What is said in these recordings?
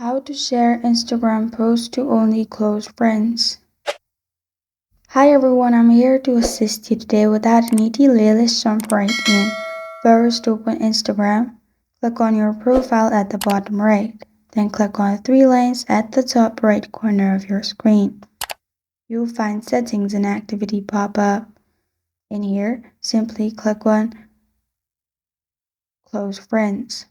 How to share Instagram posts to only close friends. Hi everyone, I'm here to assist you today with that needy let's jump right in. First, open Instagram. Click on your profile at the bottom right. Then click on the three lines at the top right corner of your screen. You'll find settings and activity pop up. In here, simply click on close friends.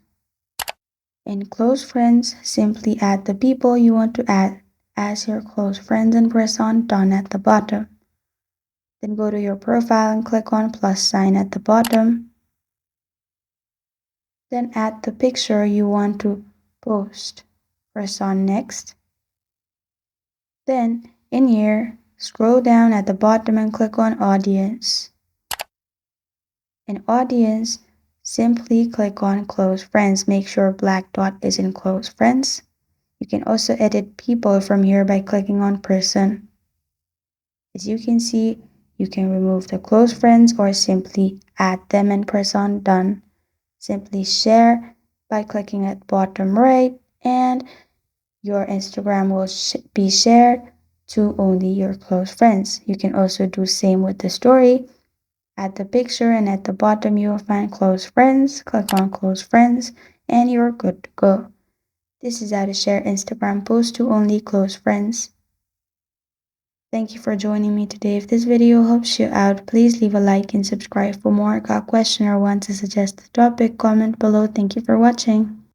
In close friends, simply add the people you want to add as your close friends and press on done at the bottom. Then go to your profile and click on plus sign at the bottom. Then add the picture you want to post. Press on next. Then in here, scroll down at the bottom and click on audience. In audience, simply click on close friends. Make sure black dot is in close friends. You can also edit people from here by clicking on person. As you can see, you can remove the close friends or simply add them and press on done. Simply share by clicking at bottom right and your Instagram will be shared to only your close friends. You can also do same with the story. Add the picture and at the bottom you will find close friends. Click on close friends and you're good to go. This is how to share Instagram posts to only close friends. Thank you for joining me today. If this video helps you out, please leave a like and subscribe for more. Got a question or want to suggest a topic, comment below. Thank you for watching.